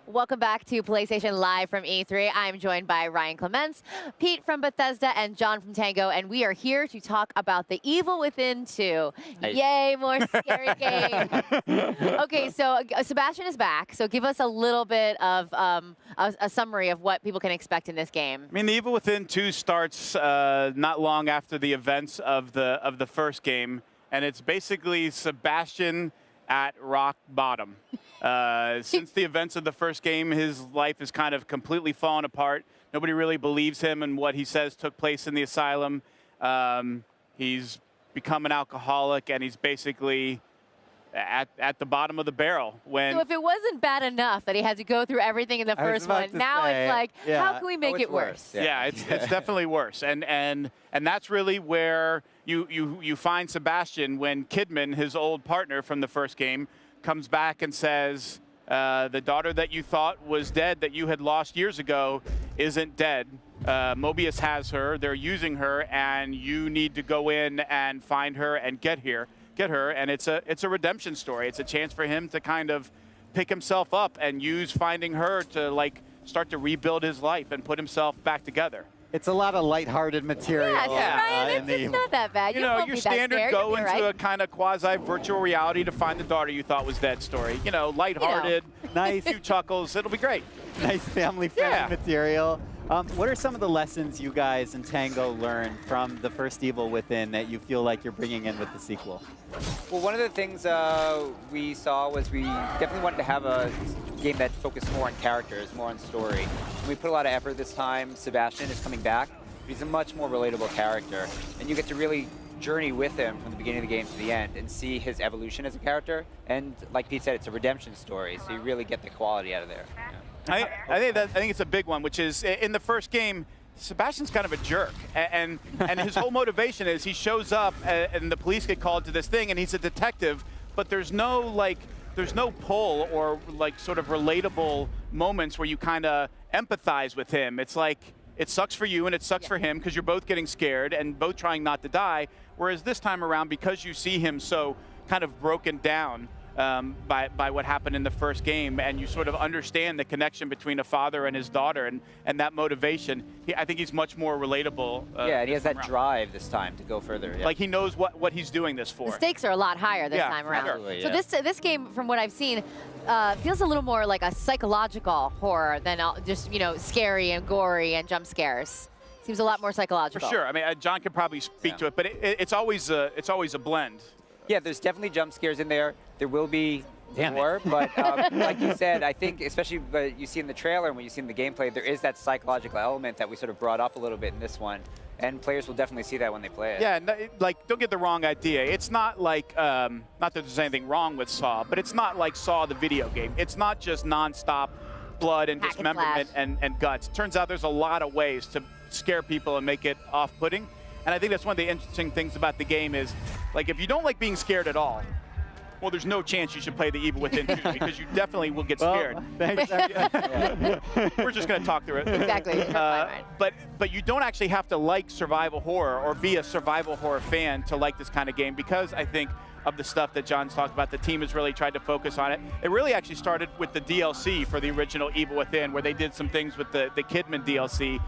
Welcome back to PlayStation Live from E3. I'm joined by Ryan Clements, Pete from Bethesda, and John from Tango, and we are here to talk about The Evil Within 2. Nice. Yay, more scary game. Okay, so Sebastian is back, so give us a little bit of a summary of what people can expect in this game. I mean, The Evil Within 2 starts not long after the events of the first game, and it's basically Sebastian at rock bottom. Since the events of the first game, his life has kind of completely fallen apart. Nobody really believes him and what he says took place in the asylum. He's become an alcoholic, and he's basically at the bottom of the barrel. So if it wasn't bad enough that he had to go through everything in the first one, now it's like, how can we make it worse? Yeah, it's definitely worse. And that's really where you find Sebastian when Kidman, his old partner from the first game, comes back and says, the daughter that you thought was dead, that you had lost years ago, isn't dead. Mobius has her, they're using her, and you need to go in and find her and get her. And it's a redemption story. It's a chance for him to kind of pick himself up and use finding her to like start to rebuild his life and put himself back together. It's a lot of lighthearted material. Ryan, it's not that bad. You know, your standard go into a kind of quasi-virtual reality to find the daughter you thought was dead story. You know, lighthearted, nice, few chuckles. It'll be great. Nice family-friendly material. What are some of the lessons you guys and Tango learned from the first Evil Within that you feel like you're bringing in with the sequel? Well, one of the things we saw was we definitely wanted to have a game that focused more on characters, more on story. And we put a lot of effort this time. Sebastian is coming back. He's a much more relatable character, and you get to really journey with him from the beginning of the game to the end and see his evolution as a character. And like Pete said, it's a redemption story, so you really get the quality out of there. Yeah. I think it's a big one, which is in the first game, Sebastian's kind of a jerk, and his whole motivation is he shows up and the police get called to this thing, and he's a detective, but there's no pull or like sort of relatable moments where you kind of empathize with him. It's like it sucks for you and it sucks for him because you're both getting scared and both trying not to die. Whereas this time around, because you see him so kind of broken down by what happened in the first game, and you sort of understand the connection between a father and his daughter and that motivation, I think he's much more relatable. Yeah, and he has that drive this time to go further. Yeah. Like he knows what he's doing this for. The stakes are a lot higher this time around. Absolutely, so this game, from what I've seen, feels a little more like a psychological horror than just, you know, scary and gory and jump scares. Seems a lot more psychological. For sure. I mean, John could probably speak to it, but it's always a blend. Yeah, there's definitely jump scares in there. There will be more, but like you said, I think especially what you see in the trailer and what you see in the gameplay, there is that psychological element that we sort of brought up a little bit in this one, and players will definitely see that when they play it. Yeah, like don't get the wrong idea. It's not like, not that there's anything wrong with Saw, but it's not like Saw the video game. It's not just nonstop blood and dismemberment and guts. Turns out there's a lot of ways to scare people and make it off-putting. And I think that's one of the interesting things about the game is, like, if you don't like being scared at all, well, there's no chance you should play The Evil Within 2 because you definitely will get scared. Thanks. We're just going to talk through it. Exactly. But you don't actually have to like survival horror or be a survival horror fan to like this kind of game, because I think of the stuff that John's talked about, the team has really tried to focus on it. It really actually started with the DLC for the original Evil Within, where they did some things with the Kidman DLC,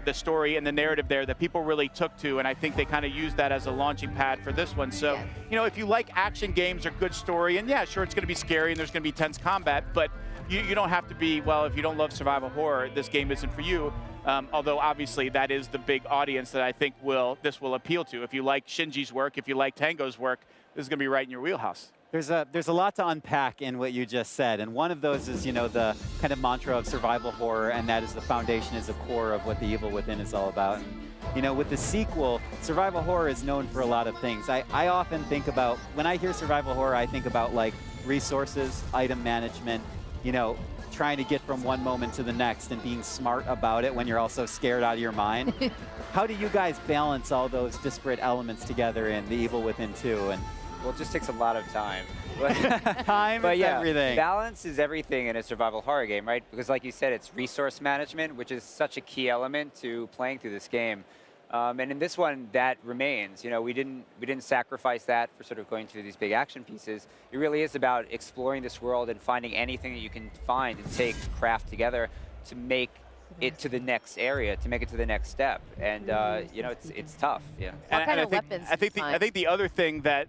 the story and the narrative there that people really took to, and I think they kind of used that as a launching pad for this one. So, you know, if you like action games or good story, and yeah, sure, it's going to be scary and there's going to be tense combat, but you don't have to be, well, if you don't love survival horror, this game isn't for you. Although obviously that is the big audience that I think this will appeal to. If you like Shinji's work, if you like Tango's work, this is going to be right in your wheelhouse. There's a lot to unpack in what you just said, and one of those is, you know, the kind of mantra of survival horror, and that is the foundation, is the core of what The Evil Within is all about. And, you know, with the sequel, survival horror is known for a lot of things. I often think about, when I hear survival horror, I think about like resources, item management, you know, trying to get from one moment to the next and being smart about it when you're also scared out of your mind. How do you guys balance all those disparate elements together in The Evil Within 2? And well, it just takes a lot of time. Time is everything. Balance is everything in a survival horror game, right? Because like you said, it's resource management, which is such a key element to playing through this game. And in this one, that remains. You know, we didn't sacrifice that for sort of going through these big action pieces. It really is about exploring this world and finding anything that you can find and take, craft together to make it to the next area, to make it to the next step. And you know, it's tough. Yeah. What kind of I think, weapons? I think the other thing that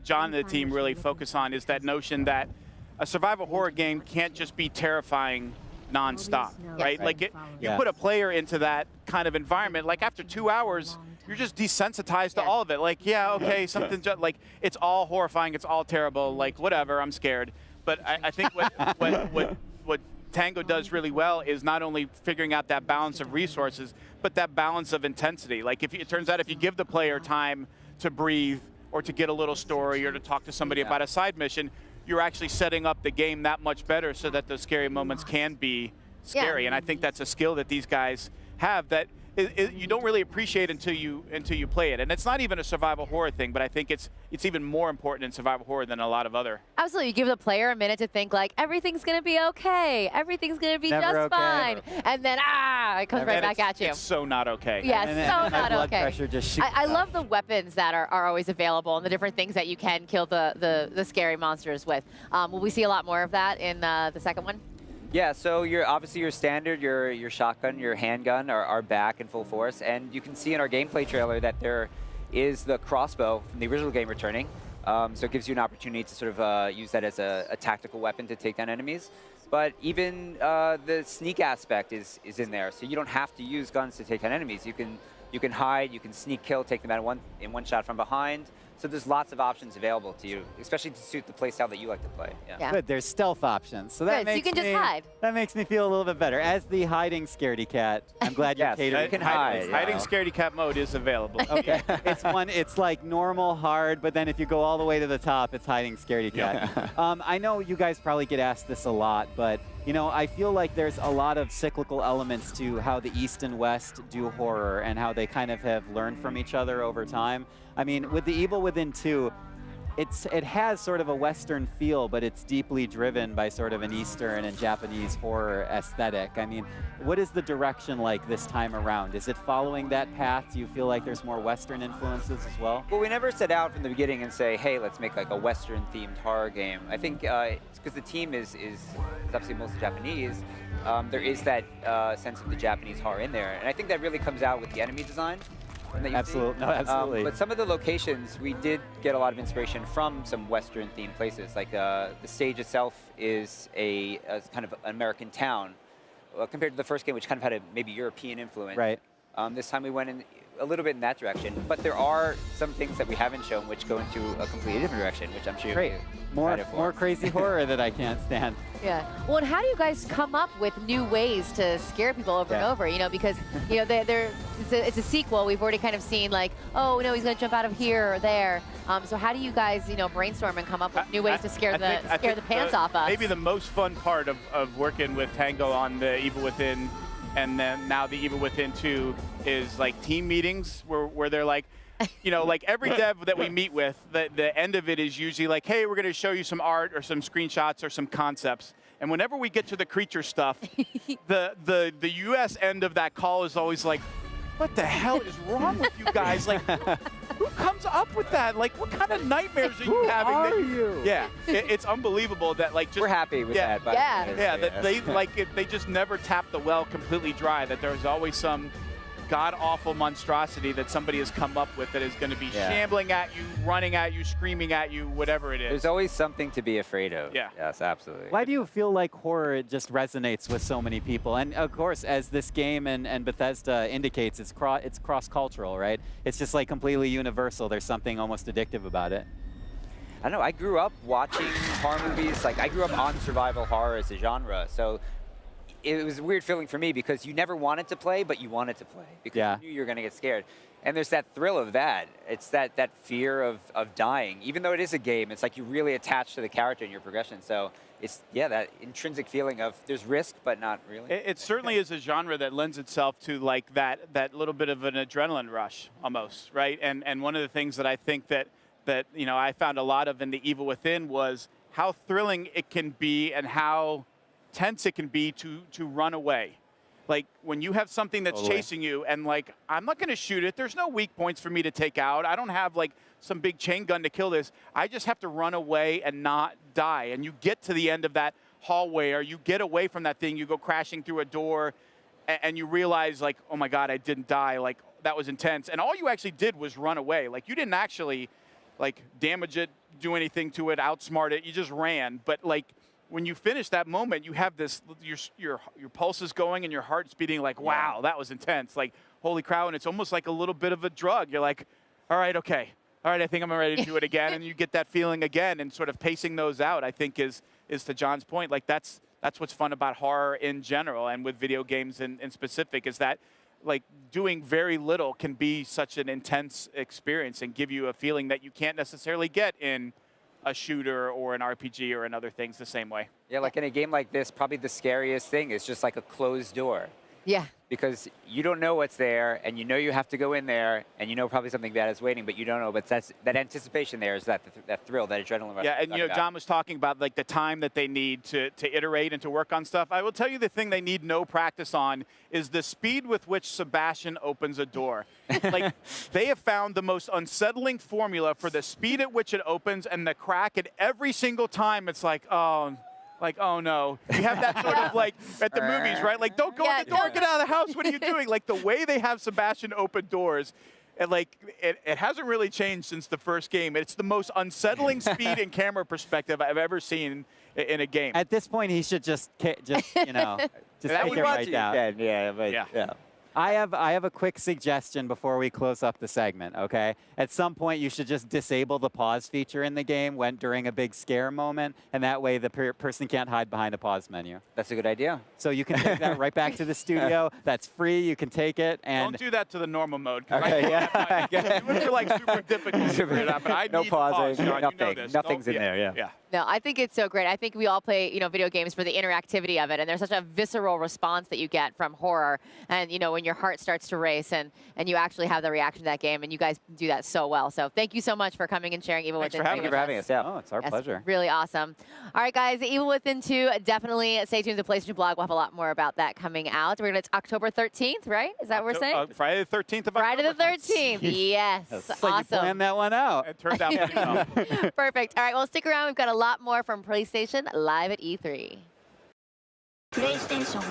John and the team really focus on is that notion that a survival horror game can't just be terrifying nonstop, right? Like you put a player into that kind of environment, like after 2 hours, you're just desensitized to all of it. Like, yeah, okay, something's just, like, it's all horrifying, it's all terrible, like, whatever, I'm scared. But I think what Tango does really well is not only figuring out that balance of resources, but that balance of intensity. Like, it turns out if you give the player time to breathe or to get a little story or to talk to somebody about a side mission, you're actually setting up the game that much better so that those scary moments can be scary. And I think that's a skill that these guys have that you don't really appreciate until you play it. And it's not even a survival horror thing, but I think it's even more important in survival horror than a lot of other. Absolutely. You give the player a minute to think, like, everything's going to be okay. Everything's going to be Never just okay. fine. And then, it comes right back at you. It's so not okay. Yeah, so not blood okay. pressure just shoots I up. love the weapons that are always available and the different things that you can kill the scary monsters with. Will we see a lot more of that in the second one? Yeah, so obviously your standard, your shotgun, your handgun are back in full force, and you can see in our gameplay trailer that there is the crossbow from the original game returning. So it gives you an opportunity to sort of use that as a tactical weapon to take down enemies. But even the sneak aspect is in there, so you don't have to use guns to take down enemies. You can hide, you can sneak kill, take them out in one shot from behind. So there's lots of options available to you, especially to suit the playstyle that you like to play. Yeah. Good, there's stealth options. So that Good, so makes you can just hide. That makes me feel a little bit better. As the hiding scaredy cat, I'm glad you're Yes, catering. you can hide. Hiding scaredy cat mode is available. Okay, it's like normal, hard, but then if you go all the way to the top, it's hiding scaredy cat. I know you guys probably get asked this a lot, but you know, I feel like there's a lot of cyclical elements to how the East and West do horror and how they kind of have learned from each other over time. I mean, with The Evil Within 2, it has sort of a Western feel, but it's deeply driven by sort of an Eastern and Japanese horror aesthetic. I mean, what is the direction like this time around? Is it following that path? Do you feel like there's more Western influences as well? Well, we never set out from the beginning and say, hey, let's make like a Western-themed horror game. I think it's because the team is obviously mostly Japanese. There is that sense of the Japanese horror in there, and I think that really comes out with the enemy design. Absolutely, no, absolutely. But some of the locations, we did get a lot of inspiration from some Western-themed places. Like the stage itself is a kind of American town, compared to the first game, which kind of had a maybe European influence. Right. This time we went in a little bit in that direction, but there are some things that we haven't shown which go into a completely different direction, which I'm sure Great. you're More crazy horror that I can't stand. Yeah. Well, and how do you guys come up with new ways to scare people over and over? You know, because you know it's a sequel. We've already kind of seen like, oh no, he's going to jump out of here or there. So how do you guys brainstorm and come up with new ways to scare the pants off us? Maybe the most fun part of working with Tango on the Evil Within, and then now the Evil Within 2 is like team meetings where they're like, like every dev that we meet with, the end of it is usually like, hey, we're going to show you some art or some screenshots or some concepts. And whenever we get to the creature stuff, the US end of that call is always like, what the hell is wrong with you guys? Like, who comes up with that? Like, what kind of nightmares are you having? Who are you? Yeah, it's unbelievable that like just we're happy with that. But that they just never tap the well completely dry. That there's always some god-awful monstrosity that somebody has come up with that is going to be shambling at you, running at you, screaming at you, whatever it is. There's always something to be afraid of. Yeah. Yes, absolutely. Why do you feel like horror just resonates with so many people? And of course, as this game and Bethesda indicates, it's cross-cultural, right? It's just like completely universal. There's something almost addictive about it. I don't know. I grew up watching horror movies. Like, I grew up on survival horror as a genre. So it was a weird feeling for me because you never wanted to play, but you wanted to play because you knew you were going to get scared. And there's that thrill of that. It's that fear of dying. Even though it is a game, it's like you really attach to the character and your progression. So it's, that intrinsic feeling of there's risk, but not really. It certainly is a genre that lends itself to like that little bit of an adrenaline rush almost, right? And one of the things that I think that I found a lot of in the Evil Within was how thrilling it can be and how tense it can be to run away. Like, when you have something that's chasing you and, like, I'm not going to shoot it. There's no weak points for me to take out. I don't have, like, some big chain gun to kill this. I just have to run away and not die. And you get to the end of that hallway, or you get away from that thing. You go crashing through a door, and you realize, like, oh, my God, I didn't die. Like, that was intense. And all you actually did was run away. Like, you didn't actually, like, damage it, do anything to it, outsmart it. You just ran. But, like, when you finish that moment, you have this, your pulse is going and your heart's beating like, wow, that was intense. Like, holy cow, and it's almost like a little bit of a drug. You're like, all right, okay. All right, I think I'm ready to do it again. And you get that feeling again, and sort of pacing those out, I think is to John's point. Like, that's what's fun about horror in general, and with video games in specific, is that, like, doing very little can be such an intense experience and give you a feeling that you can't necessarily get in a shooter or an RPG or in other things the same way. Yeah, like in a game like this, probably the scariest thing is just like a closed door. Yeah. Because you don't know what's there, and you know you have to go in there, and you know probably something bad is waiting, but you don't know. But that anticipation there is that thrill, that adrenaline rush. Yeah, and you know, John was talking about, like, the time that they need to iterate and to work on stuff. I will tell you the thing they need no practice on is the speed with which Sebastian opens a door. Like, they have found the most unsettling formula for the speed at which it opens and the crack, and every single time it's like, oh no. You have that sort of, like, at the movies, right? Like, don't go in the door, get out of the house, what are you doing? Like, the way they have Sebastian open doors, and, like, it hasn't really changed since the first game. It's the most unsettling speed and camera perspective I've ever seen in a game. At this point, he should just you know, just take it right down. Yeah. I have a quick suggestion before we close up the segment, okay? At some point, you should just disable the pause feature in the game during a big scare moment, and that way the person can't hide behind a pause menu. That's a good idea. So you can take that right back to the studio. That's free. You can take it. And don't do that to the normal mode. Okay, yeah. It would be, like, super difficult to figure it out, but I no need pausing, pause, John. nothing. You know this. Nothing's in there, yeah. No, I think it's so great. I think we all play, video games for the interactivity of it, and there's such a visceral response that you get from horror. And, when your heart starts to race and you actually have the reaction to that game, and you guys do that so well. So thank you so much for coming and sharing Evil Within 2. Thank you for having us. Yeah. Oh, it's our pleasure. Really awesome. All right, guys, Evil Within 2, definitely stay tuned to the PlayStation blog. We'll have a lot more about that coming out. It's October 13th, right? Is that what we're saying? Friday the 13th of October. Friday the 13th. Yes. It's awesome. like you planned that one out. It turned out pretty well. Perfect. All right, well, stick around. We've got a lot more from PlayStation live at E3. PlayStation